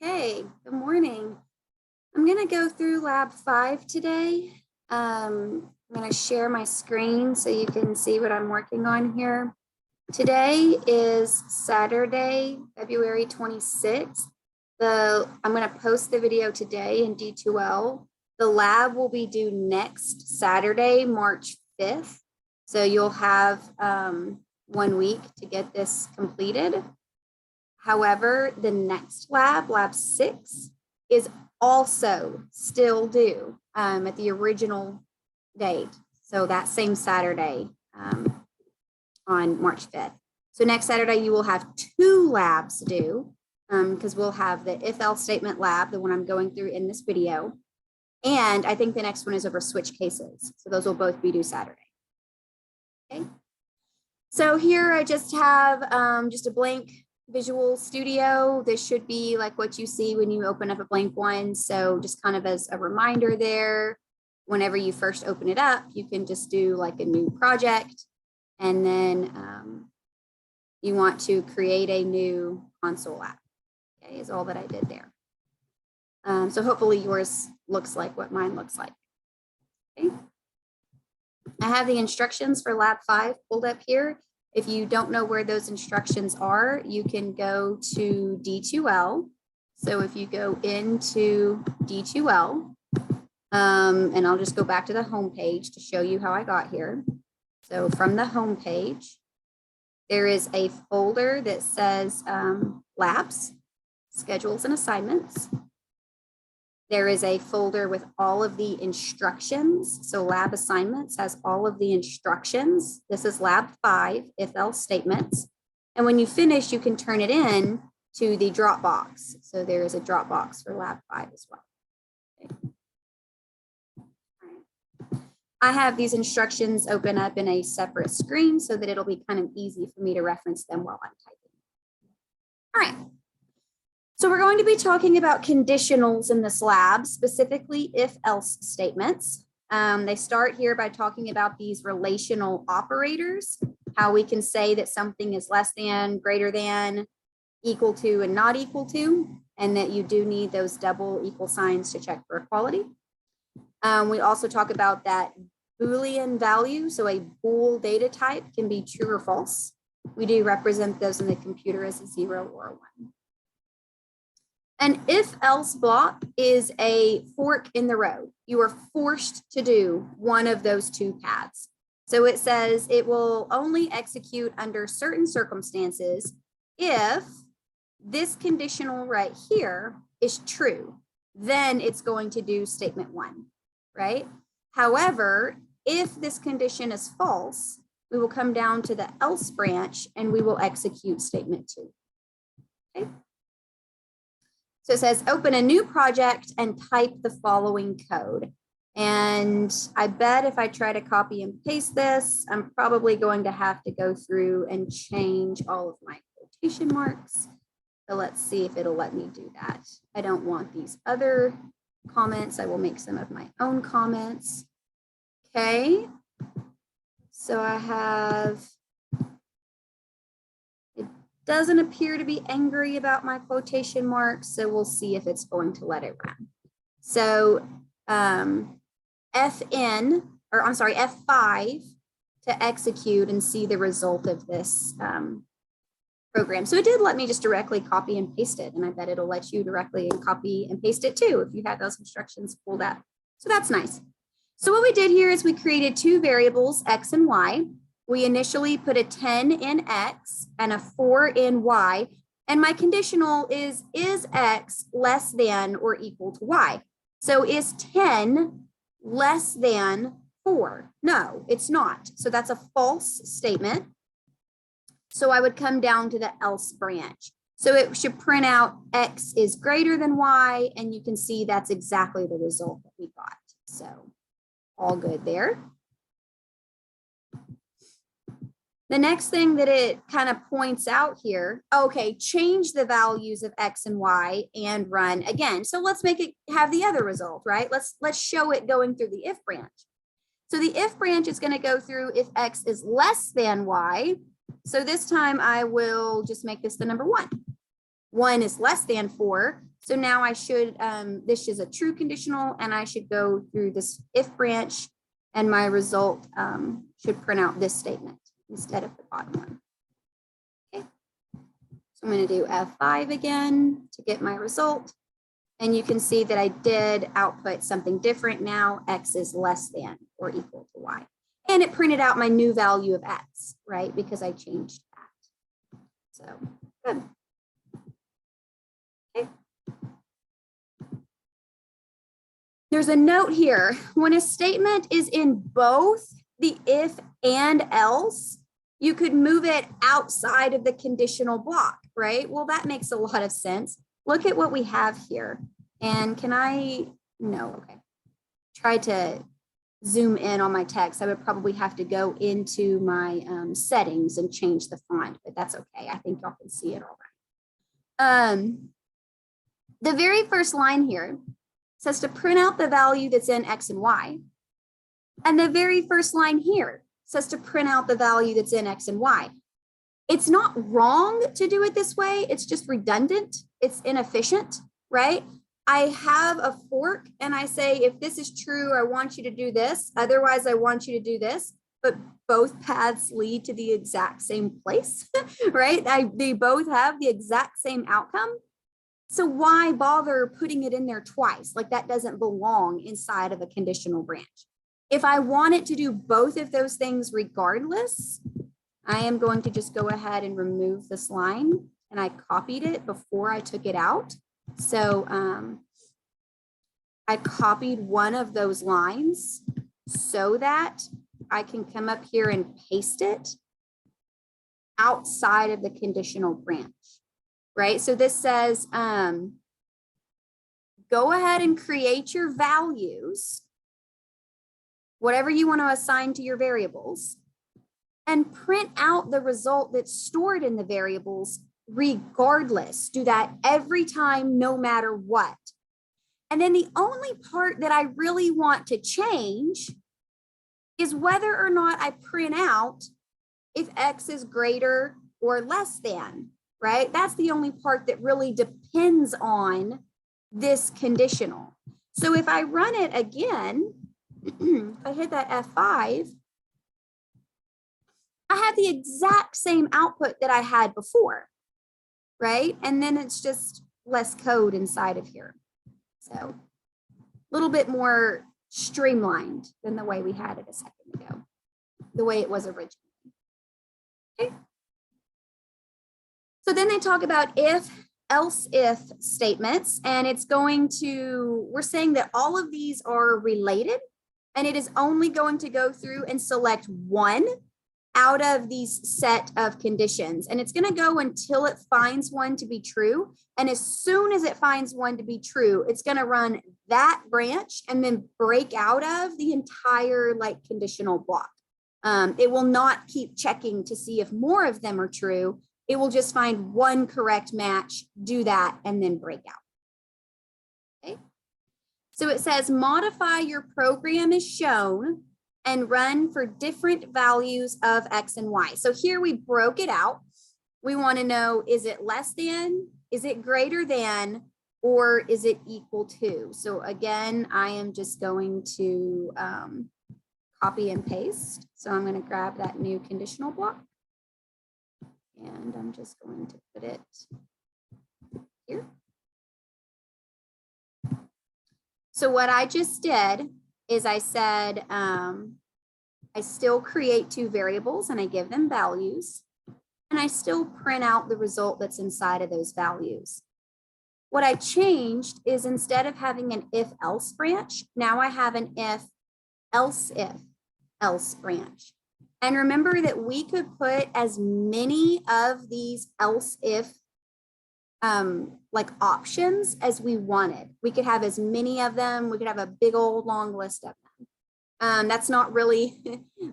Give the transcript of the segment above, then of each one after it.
Okay, good morning. I'm going to go through lab 5 today. I'm going to share my screen so you can see what I'm working on here. Today is Saturday, February 26th. I'm going to post the video today in D2L. The lab will be due next Saturday, March 5th. So you'll have 1 week to get this completed. However, the next lab, lab 6, is also still due at the original date. So that same Saturday on March 5th. So next Saturday, you will have 2 labs due because we'll have the if-else statement lab, the one I'm going through in this video. And I think the next one is over switch cases. So those will both be due Saturday. Okay. So here I just have just a blank Visual Studio. This should be like what you see when you open up a blank one. So just kind of as a reminder there, whenever you first open it up, you can just do like a new project. And then you want to create a new console app. Okay, is all that I did there. So hopefully yours looks like what mine looks like. Okay. I have the instructions for lab 5 pulled up here. If you don't know where those instructions are, you can go to D2L. So if you go into D2L, and I'll just go back to the home page to show you how I got here. So from the home page, there is a folder that says labs, schedules and assignments. There is a folder with all of the instructions. So lab assignments has all of the instructions. This is lab 5, if-else statements. And when you finish, you can turn it in to the Dropbox. So there is a Dropbox for lab 5 as well. Okay. Right. I have these instructions open up in a separate screen so that it'll be kind of easy for me to reference them while I'm typing. All right. So we're going to be talking about conditionals in this lab, specifically if-else statements. They start here by talking about these relational operators, how we can say that something is less than, greater than, equal to, and not equal to, and that you do need those double equal signs to check for equality. We also talk about that Boolean value, so a bool data type can be true or false. We do represent those in the computer as a 0 or a 1. An if-else block is a fork in the road. You are forced to do one of those 2 paths. So it says it will only execute under certain circumstances if this conditional right here is true, then it's going to do statement 1, right? However, if this condition is false, we will come down to the else branch and we will execute statement 2. Okay. So it says, open a new project and type the following code. And I bet if I try to copy and paste this, I'm probably going to have to go through and change all of my quotation marks. So let's see if it'll let me do that. I don't want these other comments. I will make some of my own comments. Okay. So I have, doesn't appear to be angry about my quotation marks, so we'll see if it's going to let it run. So F5 to execute and see the result of this program. So it did let me just directly copy and paste it, and I bet it'll let you directly copy and paste it too if you had those instructions pulled up. So that's nice. So what we did here is we created 2 variables, X and Y. We initially put a 10 in X and a 4 in Y. And my conditional is X less than or equal to Y? So is 10 less than 4? No, it's not. So that's a false statement. So I would come down to the else branch. So it should print out X is greater than Y. And you can see that's exactly the result that we got. So all good there. The next thing that it kind of points out here, okay, change the values of X and Y and run again. So let's make it have the other result, right? Let's show it going through the if branch. So the if branch is going to go through if X is less than Y. So this time I will just make this the number 1. 1 is less than 4. So now I should, this is a true conditional, and I should go through this if branch, and my result should print out this statement instead of the bottom one. Okay. So I'm going to do F5 again to get my result. And you can see that I did output something different now. X is less than or equal to Y. And it printed out my new value of X, right? Because I changed that. So good. Okay. There's a note here. When a statement is in both the if and else, you could move it outside of the conditional block, right? Well, that makes a lot of sense. Look at what we have here. And can I, no, okay. Try to zoom in on my text. I would probably have to go into my settings and change the font, but that's okay. I think y'all can see it all right. The very first line here says to print out the value that's in X and Y. And the very first line here says to print out the value that's in X and Y. It's not wrong to do it this way. It's just redundant. It's inefficient, right? I have a fork and I say, if this is true, I want you to do this. Otherwise, I want you to do this. But both paths lead to the exact same place, right? They both have the exact same outcome. So why bother putting it in there twice? Like that doesn't belong inside of a conditional branch. If I want it to do both of those things regardless, I am going to just go ahead and remove this line, and I copied it before I took it out. So I copied one of those lines so that I can come up here and paste it outside of the conditional branch, right? So this says, go ahead and create your values, whatever you want to assign to your variables, and print out the result that's stored in the variables regardless. Do that every time, no matter what. And then the only part that I really want to change is whether or not I print out if X is greater or less than, right? That's the only part that really depends on this conditional. So if I run it again, if I hit that F5, I have the exact same output that I had before, right? And then it's just less code inside of here. So a little bit more streamlined than the way we had it a second ago, the way it was originally. Okay. So then they talk about if, else if statements, and it's going to, we're saying that all of these are related, and it is only going to go through and select one out of these set of conditions. And it's going to go until it finds one to be true. And as soon as it finds one to be true, it's going to run that branch and then break out of the entire like conditional block. It will not keep checking to see if more of them are true. It will just find one correct match, do that, and then break out. Okay. So it says modify your program as shown and run for different values of X and Y. So here we broke it out. We want to know, is it less than, is it greater than, or is it equal to? So again, I am just going to copy and paste. So I'm going to grab that new conditional block. And I'm just going to put it here. So what I just did is I said, I still create two variables and I give them values, and I still print out the result that's inside of those values. What I changed is instead of having an if else branch, now I have an if else branch. And remember that we could put as many of these else if like options as we wanted. We could have as many of them. We could have a big old long list of them. That's not really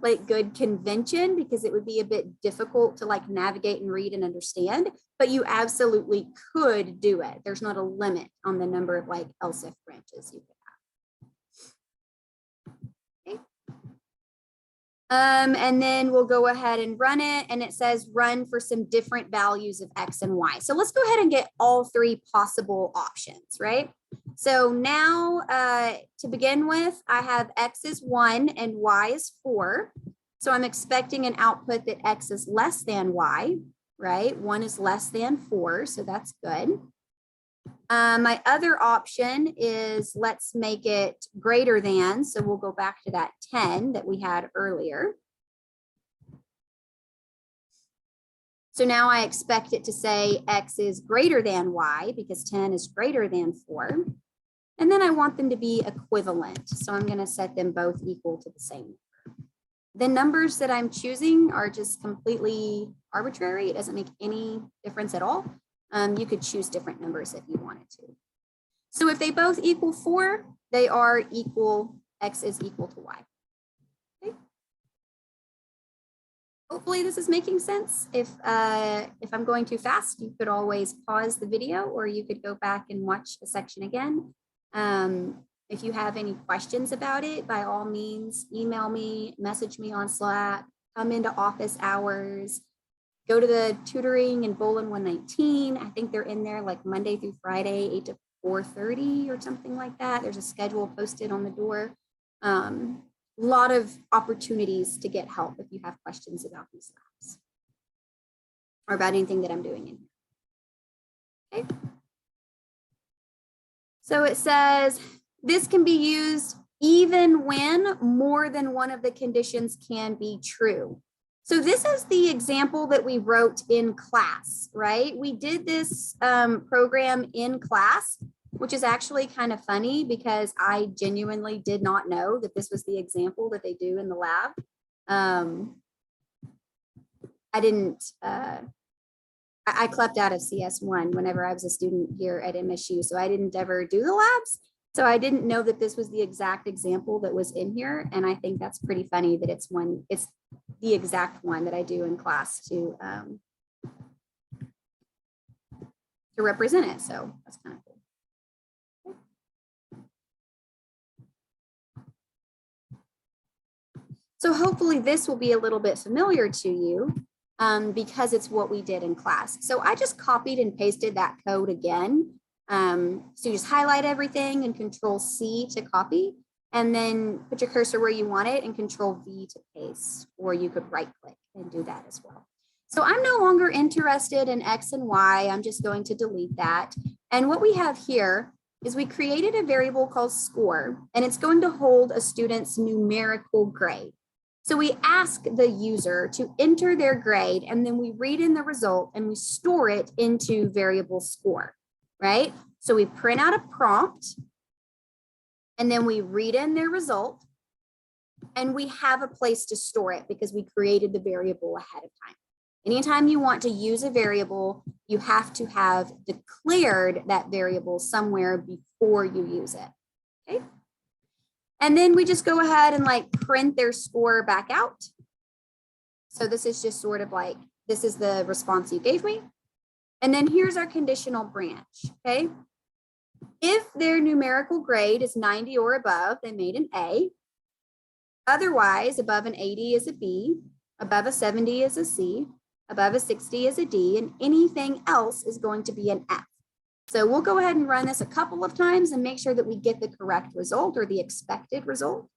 like good convention because it would be a bit difficult to like navigate and read and understand, but you absolutely could do it. There's not a limit on the number of like else if branches you could have. Okay. And then we'll go ahead and run it. And it says run for some different values of X and Y. So let's go ahead and get all three possible options, right? So now to begin with, I have X is 1 and Y is 4. So I'm expecting an output that X is less than Y, right? 1 is less than 4, so that's good. My other option is let's make it greater than. So we'll go back to that 10 that we had earlier. So now I expect it to say X is greater than Y because 10 is greater than 4. And then I want them to be equivalent. So I'm going to set them both equal to the same number. The numbers that I'm choosing are just completely arbitrary. It doesn't make any difference at all. You could choose different numbers if you wanted to. So if they both equal 4, they are equal, X is equal to Y. Okay. Hopefully this is making sense. If I'm going too fast, you could always pause the video or you could go back and watch the section again. If you have any questions about it, by all means, email me, message me on Slack, come into office hours, go to the tutoring in Bolin 119. I think they're in there like Monday through Friday, 8 to 4:30 or something like that. There's a schedule posted on the door. A lot of opportunities to get help if you have questions about these labs or about anything that I'm doing in here. Okay. So it says this can be used even when more than one of the conditions can be true. So this is the example that we wrote in class, right? We did this program in class, which is actually kind of funny because I genuinely did not know that this was the example that they do in the lab. I clept out of CS1 whenever I was a student here at MSU, so I didn't ever do the labs. So I didn't know that this was the exact example that was in here. And I think that's pretty funny that it's the exact one that I do in class to represent it. So that's kind of cool. So hopefully this will be a little bit familiar to you because it's what we did in class. So I just copied and pasted that code again. So you just highlight everything and Control-C to copy, and then put your cursor where you want it and Control-V to paste, or you could right click and do that as well. So I'm no longer interested in X and Y. I'm just going to delete that. And what we have here is we created a variable called score, and it's going to hold a student's numerical grade. So we ask the user to enter their grade, and then we read in the result and we store it into variable score, right? So we print out a prompt, and then we read in their result, and we have a place to store it because we created the variable ahead of time. Anytime you want to use a variable, you have to have declared that variable somewhere before you use it, okay? And then we just go ahead and like print their score back out. So this is just sort of like, this is the response you gave me. And then here's our conditional branch, okay? If their numerical grade is 90 or above, they made an A. Otherwise, above an 80 is a B, above a 70 is a C, above a 60 is a D, and anything else is going to be an F. So we'll go ahead and run this a couple of times and make sure that we get the correct result or the expected result.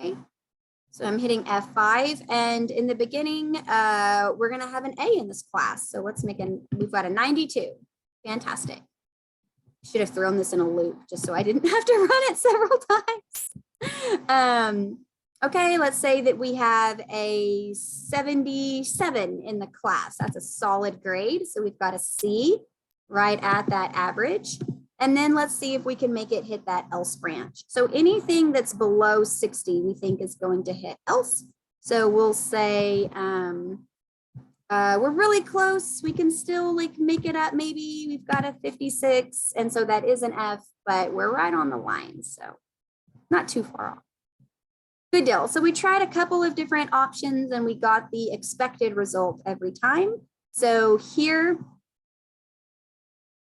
Okay, so I'm hitting F5, and in the beginning, we're gonna have an A in this class. So let's make we've got a 92, fantastic. Should have thrown this in a loop just so I didn't have to run it several times. Okay, let's say that we have a 77 in the class. That's a solid grade. So we've got a C right at that average. And then let's see if we can make it hit that else branch. So anything that's below 60, we think is going to hit else. So we'll say we're really close. We can still like make it up. Maybe we've got a 56. And so that is an F, but we're right on the line. So not too far off. Good deal. So we tried a couple of different options and we got the expected result every time. So here,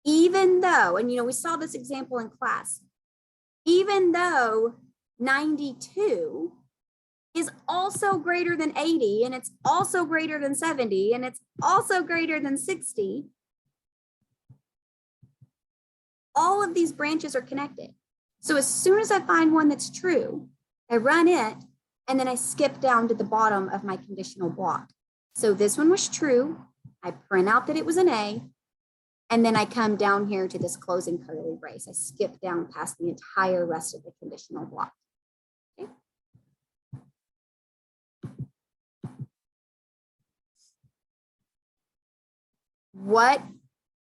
even though, and we saw this example in class, even though 92 is also greater than 80, and it's also greater than 70, and it's also greater than 60, all of these branches are connected. So as soon as I find one that's true, I run it, and then I skip down to the bottom of my conditional block. So this one was true. I print out that it was an A, and then I come down here to this closing curly brace. I skip down past the entire rest of the conditional block. Okay.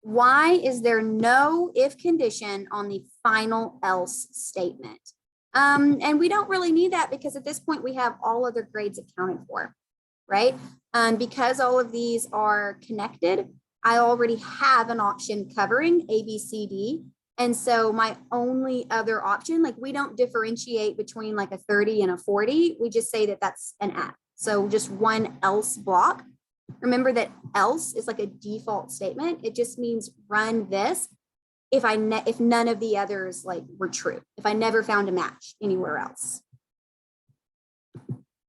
Why is there no if condition on the final else statement? And we don't really need that because at this point we have all other grades accounted for, right? Because all of these are connected, I already have an option covering A, B, C, D. And so my only other option, like we don't differentiate between like a 30 and a 40. We just say that that's an F. So just one else block. Remember that else is like a default statement. It just means run this if none of the others like were true, if I never found a match anywhere else.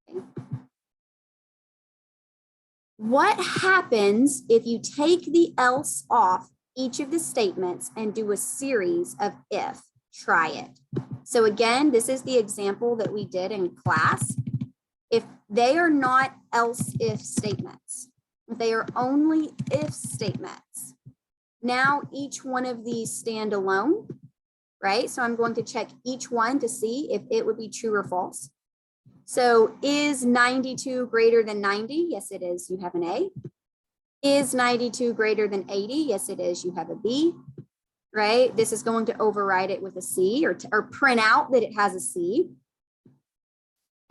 Okay. What happens if you take the else off each of the statements and do a series of if? Try it. So again, this is the example that we did in class. If they are not else if statements, if they are only if statements, now each one of these stand alone, right? So I'm going to check each one to see if it would be true or false. So is 92 greater than 90? Yes, it is. You have an A. Is 92 greater than 80? Yes, it is. You have a B, right? This is going to override it with a C or print out that it has a C.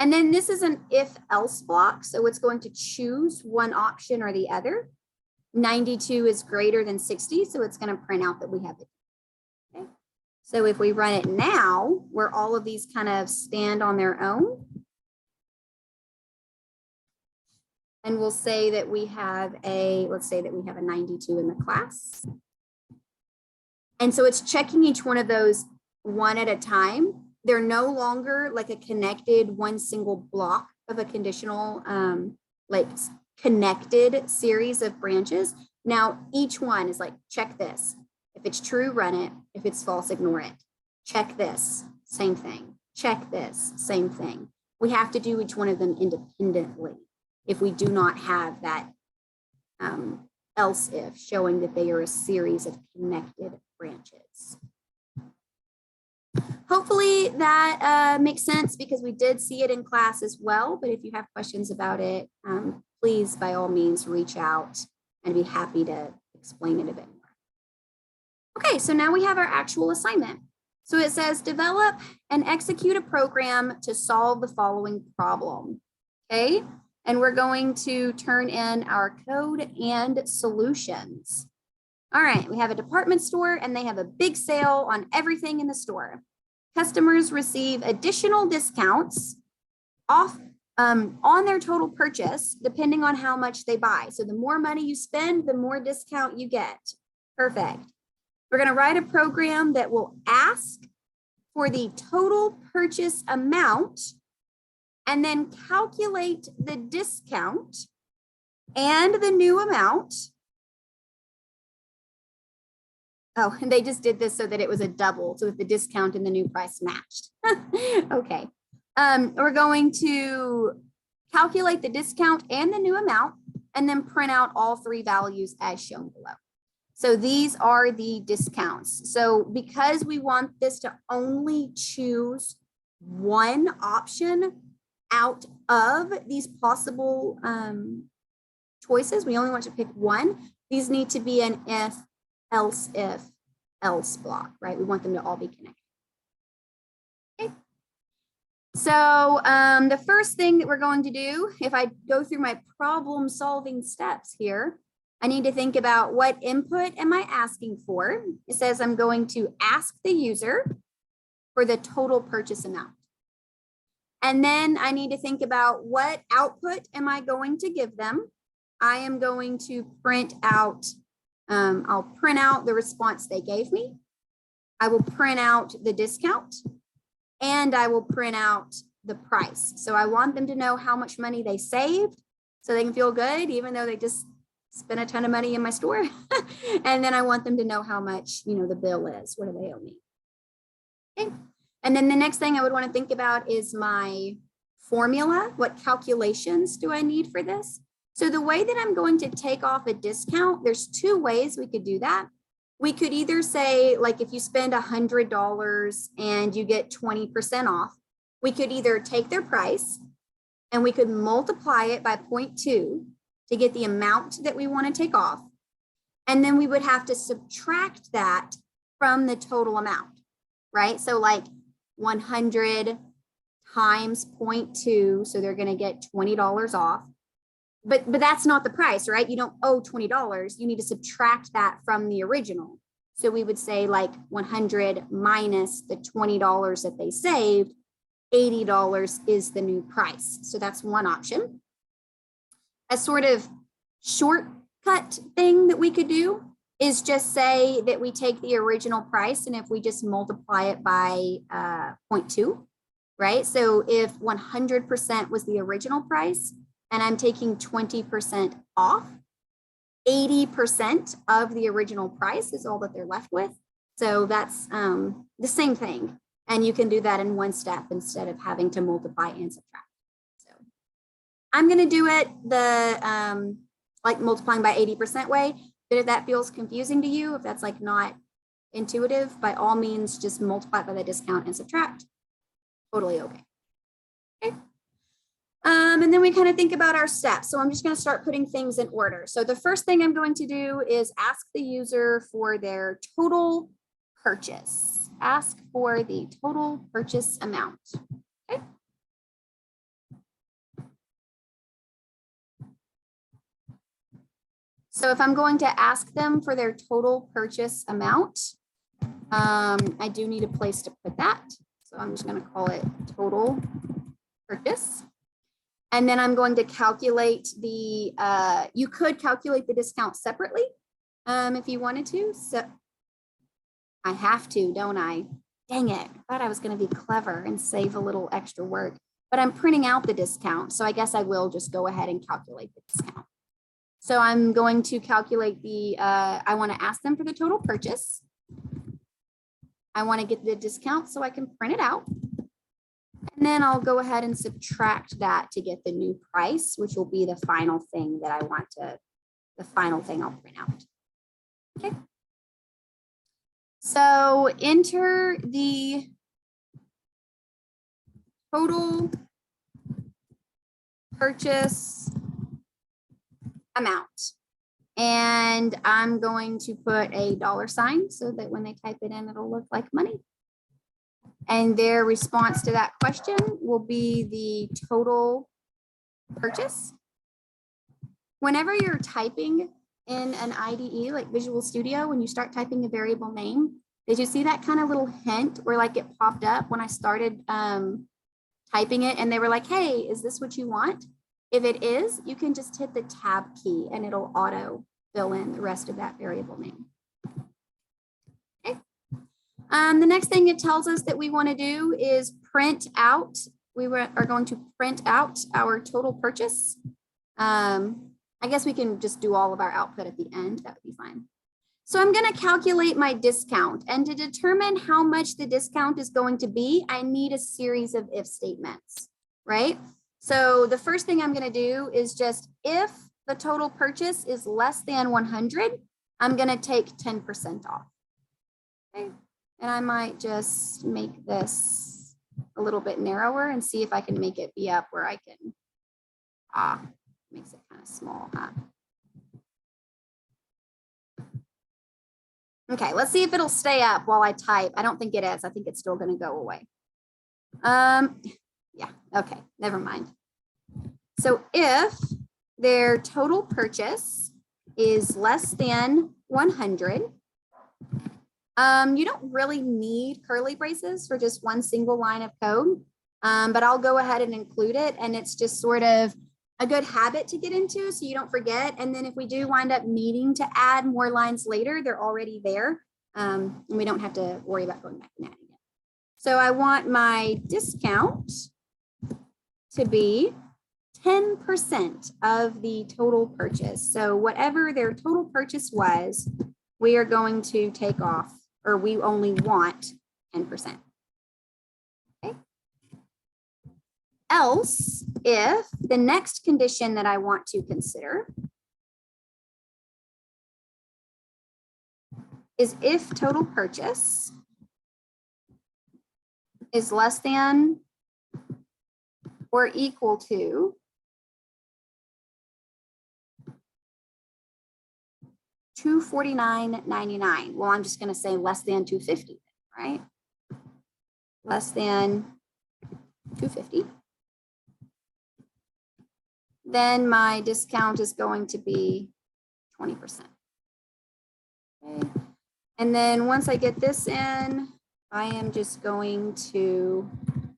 And then this is an if else block. So it's going to choose one option or the other. 92 is greater than 60. So it's going to print out that we have it. Okay. So if we run it now, where all of these kind of stand on their own, and we'll say that we have let's say that we have a 92 in the class. And so it's checking each one of those one at a time. They're no longer like a connected one single block of a conditional, like connected series of branches. Now each one is like, check this. If it's true, run it. If it's false, ignore it. Check this, same thing. Check this, same thing. We have to do each one of them independently if we do not have that else if showing that they are a series of connected branches. Hopefully that makes sense because we did see it in class as well, but if you have questions about it, please by all means reach out and be happy to explain it a bit more. Okay, so now we have our actual assignment. So it says develop and execute a program to solve the following problem, okay? And we're going to turn in our code and solutions. All right, we have a department store and they have a big sale on everything in the store. Customers receive additional discounts off on their total purchase, depending on how much they buy. So the more money you spend, the more discount you get. Perfect. We're going to write a program that will ask for the total purchase amount and then calculate the discount and the new amount. Oh, and they just did this so that it was a double, so that the discount and the new price matched. Okay. We're going to calculate the discount and the new amount and then print out all three values as shown below. So these are the discounts. So because we want this to only choose one option out of these possible choices, we only want to pick one. These need to be an if else block, right? We want them to all be connected. Okay. So the first thing that we're going to do, if I go through my problem solving steps here, I need to think about what input am I asking for? It says I'm going to ask the user for the total purchase amount. And then I need to think about what output am I going to give them? I am going to print out, I'll print out the response they gave me. I will print out the discount and I will print out the price. So I want them to know how much money they saved so they can feel good, even though they just spent a ton of money in my store. And then I want them to know how much, you know, the bill is. What do they owe me? Okay. And then the next thing I would want to think about is my formula. What calculations do I need for this? So the way that I'm going to take off a discount, there's two ways we could do that. We could either say, like, if you spend $100 and you get 20% off, we could either take their price and we could multiply it by 0.2 to get the amount that we want to take off. And then we would have to subtract that from the total amount, right? So like 100 times 0.2, so they're going to get $20 off. But that's not the price, right? You don't owe $20. You need to subtract that from the original. So we would say like 100 minus the $20 that they saved, $80 is the new price. So that's one option. A sort of shortcut thing that we could do is just say that we take the original price, and if we just multiply it by 0.2, right? So if 100% was the original price, and I'm taking 20% off, 80% of the original price is all that they're left with. So that's the same thing. And you can do that in one step instead of having to multiply and subtract. So I'm going to do it the like multiplying by 80% way. But if that feels confusing to you, if that's like not intuitive, by all means, just multiply by the discount and subtract. Totally okay. Okay. And then we kind of think about our steps. So I'm just going to start putting things in order. So the first thing I'm going to do is ask the user for their total purchase. Ask for the total purchase amount. Okay. So if I'm going to ask them for their total purchase amount, I do need a place to put that. So I'm just going to call it total purchase. And then I'm going to calculate the, you could calculate the discount separately if you wanted to. So I have to, don't I? Dang it. I thought I was going to be clever and save a little extra work, but I'm printing out the discount. So I guess I will just go ahead and calculate the discount. So I'm going to calculate the, I want to ask them for the total purchase. I want to get the discount so I can print it out. And then I'll go ahead and subtract that to get the new price, which will be the final thing that I want to, the final thing I'll print out. Okay. So enter the total purchase amount. And I'm going to put a $sign so that when they type it in, it'll look like money. And their response to that question will be the total purchase. Whenever you're typing in an IDE like Visual Studio, when you start typing a variable name, did you see that kind of little hint where like it popped up when I started typing it and they were like, hey, is this what you want? If it is, you can just hit the tab key and it'll auto fill in the rest of that variable name. Okay. The next thing it tells us that we want to do is print out. We are going to print out our total purchase. I guess we can just do all of our output at the end. That would be fine. So I'm going to calculate my discount. And to determine how much the discount is going to be, I need a series of if statements, right? So the first thing I'm going to do is just if the total purchase is less than 100, I'm going to take 10% off. Okay. And I might just make this a little bit narrower and see if I can make it be up where I can, makes it kind of small, huh? Okay, let's see if it'll stay up while I type. I don't think it is. I think it's still going to go away. Yeah, okay, never mind. So if their total purchase is less than 100, you don't really need curly braces for just one single line of code, but I'll go ahead and include it. And it's just sort of a good habit to get into so you don't forget. And then if we do wind up needing to add more lines later, they're already there. And we don't have to worry about going back and adding it. So I want my discount to be 10% of the total purchase. So whatever their total purchase was, we are going to take off, or we only want 10%. Okay. Else, if the next condition that I want to consider is if total purchase is less than or equal to $249.99. Well, I'm just going to say less than 250, right? Less than 250. Then my discount is going to be 20%. Okay. And then once I get this in, I am just going to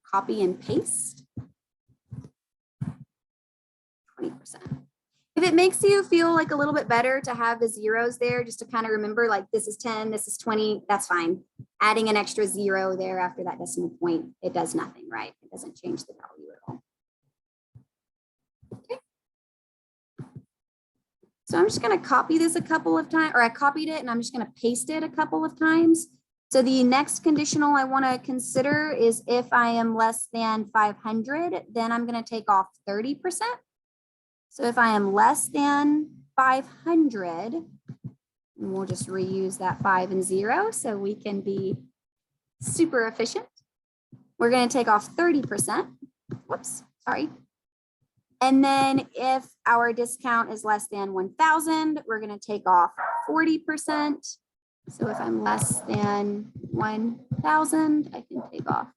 copy and paste 20%. If it makes you feel like a little bit better to have the zeros there, just to kind of remember, like this is 10, this is 20, that's fine. Adding an extra 0 there after that decimal point, it does nothing, right? It doesn't change the value at all. Okay. So I'm just going to copy this a couple of times, or I copied it and I'm just going to paste it a couple of times. So the next conditional I want to consider is if I am less than 500, then I'm going to take off 30%. So if I am less than 500, and we'll just reuse that 5 and 0 so we can be super efficient. We're going to take off 30%. Whoops, sorry. And then if our discount is less than 1,000, we're going to take off 40%. So if I'm less than 1,000, I can take off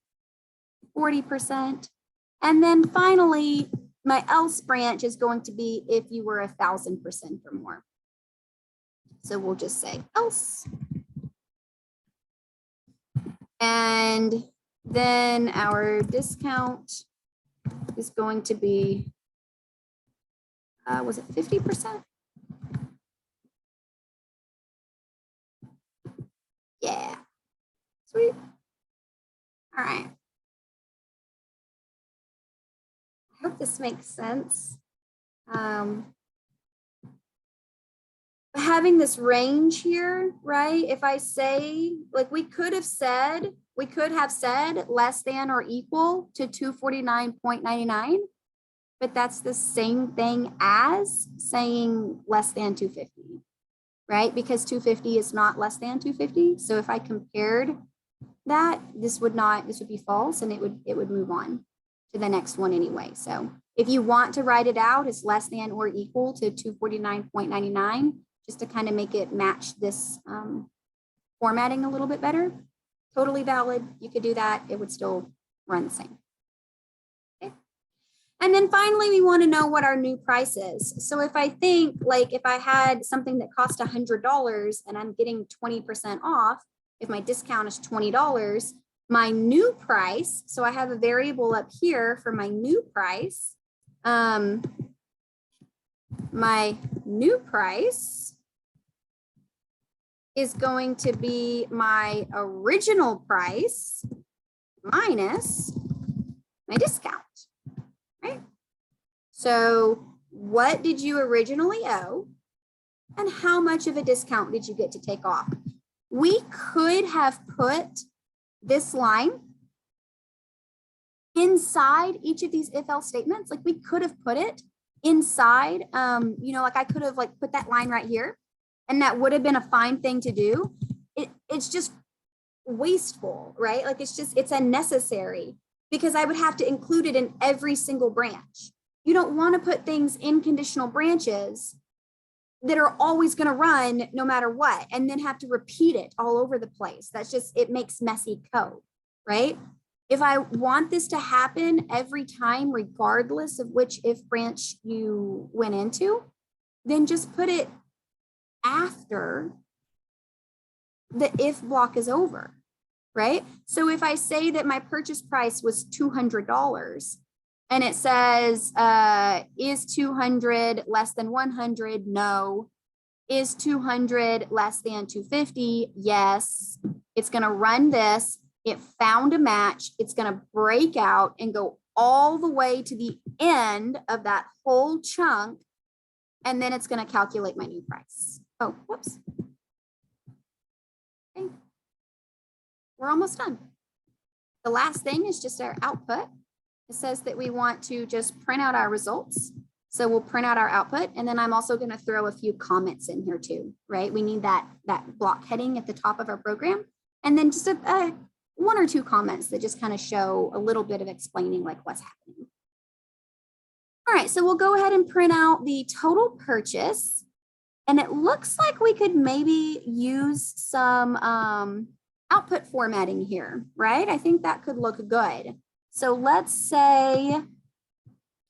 40%. And then finally, my else branch is going to be if you were 1,000% or more. So we'll just say else. And then our discount is going to be, was it 50%? Yeah, sweet. All right. I hope this makes sense. Having this range here, right? If I say, like we could have said less than or equal to 249.99, but that's the same thing as saying less than 250, right? Because 250 is not less than 250. So if I compared that, this would be false and it would move on to the next one anyway. So if you want to write it out as less than or equal to 249.99, just to kind of make it match this formatting a little bit better, totally valid. You could do that. It would still run the same. Okay. And then finally, we want to know what our new price is. So if I think like if I had something that cost $100 and I'm getting 20% off, if my discount is $20, my new price, so I have a variable up here for my new price. My new price is going to be my original price minus my discount, right? So what did you originally owe and how much of a discount did you get to take off? We could have put this line inside each of these if-else statements. Like we could have put it inside, you know, like I could have like put that line right here and that would have been a fine thing to do. It's just wasteful, right? Like it's unnecessary because I would have to include it in every single branch. You don't want to put things in conditional branches that are always going to run no matter what, and then have to repeat it all over the place. That's just, it makes messy code, right? If I want this to happen every time, regardless of which if branch you went into, then just put it after the if block is over, right? So if I say that my purchase price was $200 and it says, is 200 less than 100? No. Is 200 less than 250? Yes. It's going to run this. It found a match. It's going to break out and go all the way to the end of that whole chunk, and then it's going to calculate my new price. Oh, whoops. Okay. We're almost done. The last thing is just our output. It says that we want to just print out our results. So we'll print out our output, and then I'm also going to throw a few comments in here too, right? We need that block heading at the top of our program, and then just one or two comments that just kind of show a little bit of explaining like what's happening. All right, so we'll go ahead and print out the total purchase, and it looks like we could maybe use some output formatting here, right? I think that could look good. So let's go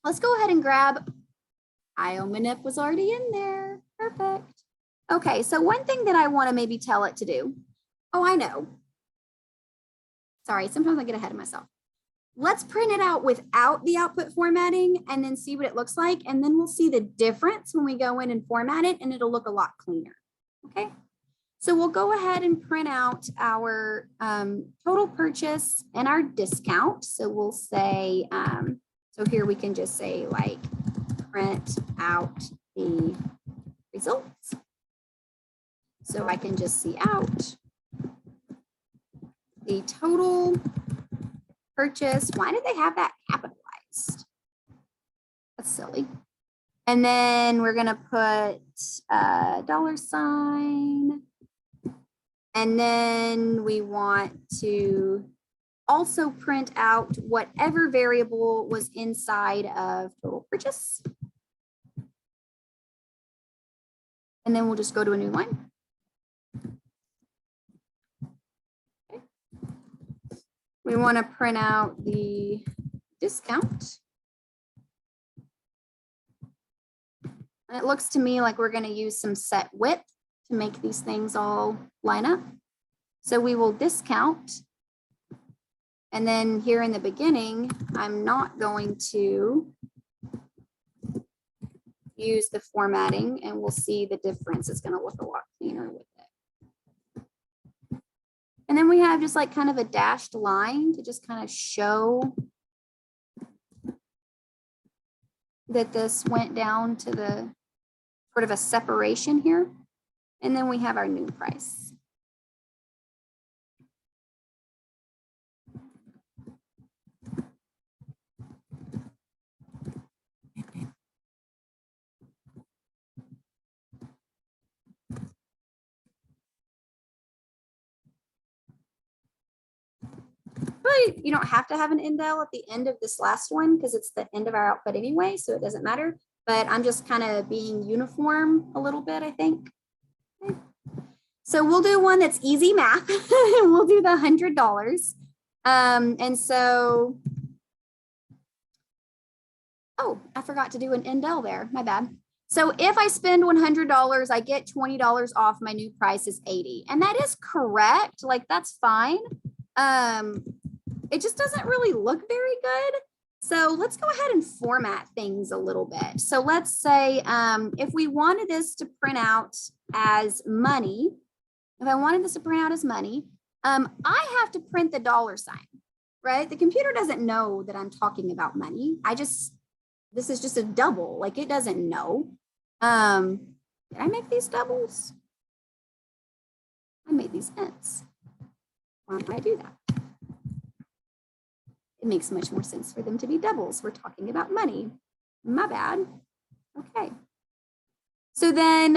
ahead and grab, IOManip was already in there, perfect. Okay, so one thing that I wanna maybe tell it to do, oh, I know. Sorry, sometimes I get ahead of myself. Let's print it out without the output formatting and then see what it looks like. And then we'll see the difference when we go in and format it, and it'll look a lot cleaner, okay? So we'll go ahead and print out our total purchase and our discount. So we'll say, so here we can just say like print out the results. So I can just see out the total purchase. Why did they have that capitalized? That's silly. And then we're gonna put a $. And then we want to also print out whatever variable was inside of total purchase. And then we'll just go to a new line. Okay. We want to print out the discount. And it looks to me like we're going to use some set width to make these things all line up. So we will discount. And then here in the beginning, I'm not going to use the formatting, and we'll see the difference. It's going to look a lot cleaner with it. And then we have just like kind of a dashed line to just kind of show that this went down to the sort of a separation here. And then we have our new price. Really, you don't have to have an indel at the end of this last one because it's the end of our output anyway, so it doesn't matter. But I'm just kind of being uniform a little bit, I think. Okay. So we'll do one that's easy math. We'll do the $100. And so, oh, I forgot to do an indel there, my bad. So if I spend $100, I get $20 off. My new price is $80. And that is correct, like that's fine. It just doesn't really look very good. So let's go ahead and format things a little bit. So let's say if we wanted this to print out as money, if I wanted this to print out as money, I have to print the $, right? The computer doesn't know that I'm talking about money. This is just a double, like it doesn't know. Did I make these doubles? I made these ends. Why did I do that? It makes much more sense for them to be doubles. We're talking about money. My bad. Okay. So then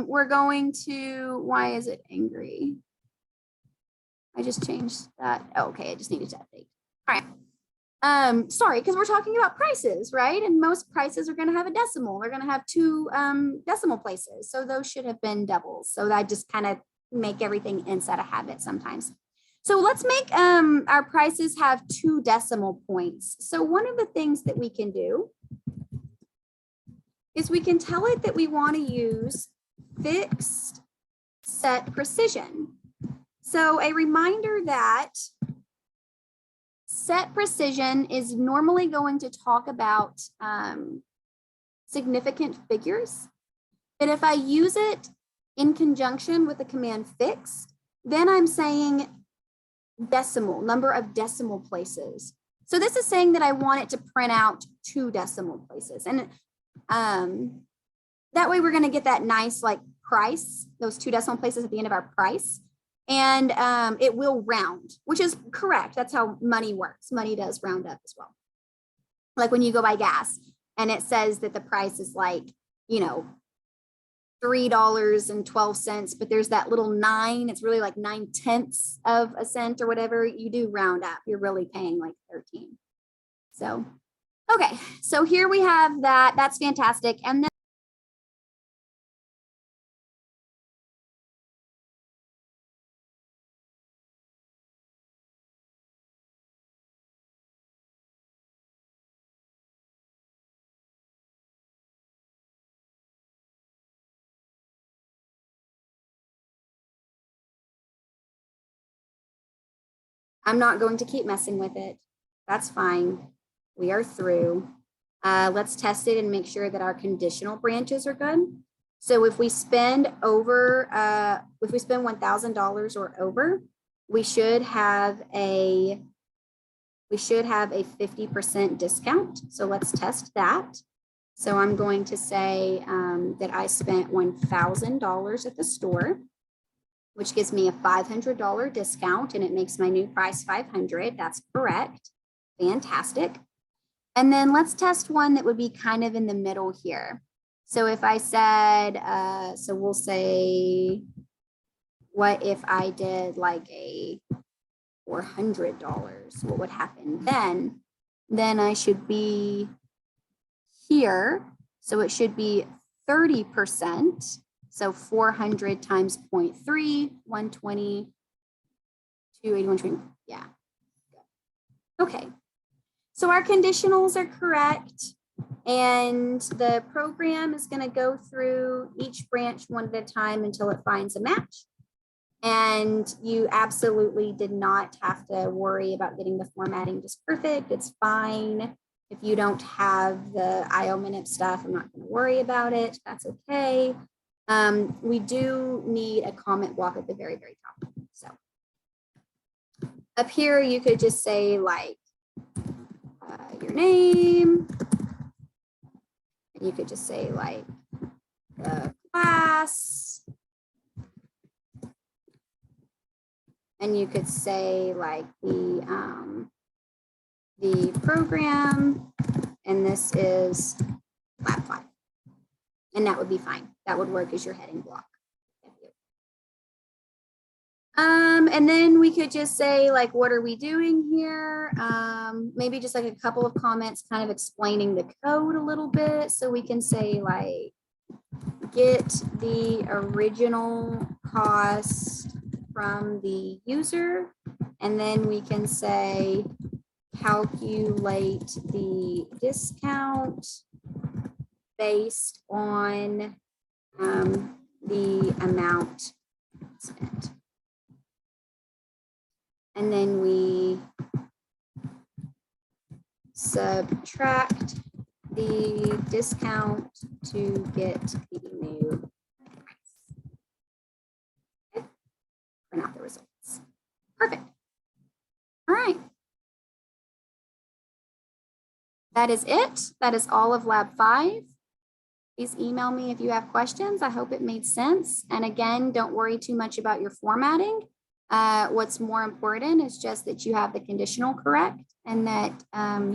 we're going to, why is it angry? I just changed that. Oh, okay, I just needed to update. All right. Sorry, because we're talking about prices, right? And most prices are going to have a decimal. They're going to have 2 decimal places. So those should have been doubles. So I just kind of make everything inside a habit sometimes. So let's make our prices have 2 decimal points. So one of the things that we can do is we can tell it that we want to use fixed set precision. So a reminder that set precision is normally going to talk about significant figures. But if I use it in conjunction with the command fixed, then I'm saying decimal, number of decimal places. So this is saying that I want it to print out 2 decimal places. And that way we're going to get that nice like price, those 2 decimal places at the end of our price. And it will round, which is correct. That's how money works. Money does round up as well. Like when you go buy gas and it says that the price is like, you know, $3.12, but there's that little 9, it's really like 9/10 of a cent or whatever. You do round up, you're really paying like 13. So, okay, so here we have that. That's fantastic. And then I'm not going to keep messing with it. That's fine. We are through. Let's test it and make sure that our conditional branches are good. So if we spend over, if we spend $1,000 or over, we should have a 50% discount. So let's test that. So I'm going to say that I spent $1,000 at the store, which gives me a $500 discount, and it makes my new price $500. That's correct. Fantastic. And then let's test one that would be kind of in the middle here. So if I said, so we'll say, what if I did like a $400? What would happen then? Then I should be here. So it should be 30%. So 400 times 0.3, 120, 280, 120. Yeah. Okay. So our conditionals are correct. And the program is going to go through each branch one at a time until it finds a match. And you absolutely did not have to worry about getting the formatting just perfect. It's fine. If you don't have the IO-minute stuff, I'm not going to worry about it. That's okay. We do need a comment block at the very, very top. So up here, you could just say like your name. And you could just say like the class. And you could say like the program, and this is Lab 5. And that would be fine. That would work as your heading block. And then we could just say like, what are we doing here? Maybe just like a couple of comments kind of explaining the code a little bit. So we can say like, get the original cost from the user. And then we can say, calculate the discount based on the amount spent. And then we subtract the discount to get the new price. Okay. Print out the results. Perfect. All right. That is it. That is all of Lab 5. Please email me if you have questions. I hope it made sense. And again, don't worry too much about your formatting. What's more important is just that you have the conditional correct and that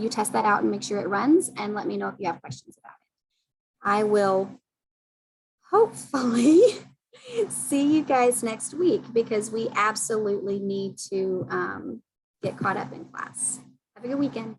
you test that out and make sure it runs, and let me know if you have questions about it. I will hopefully see you guys next week because we absolutely need to get caught up in class. Have a good weekend.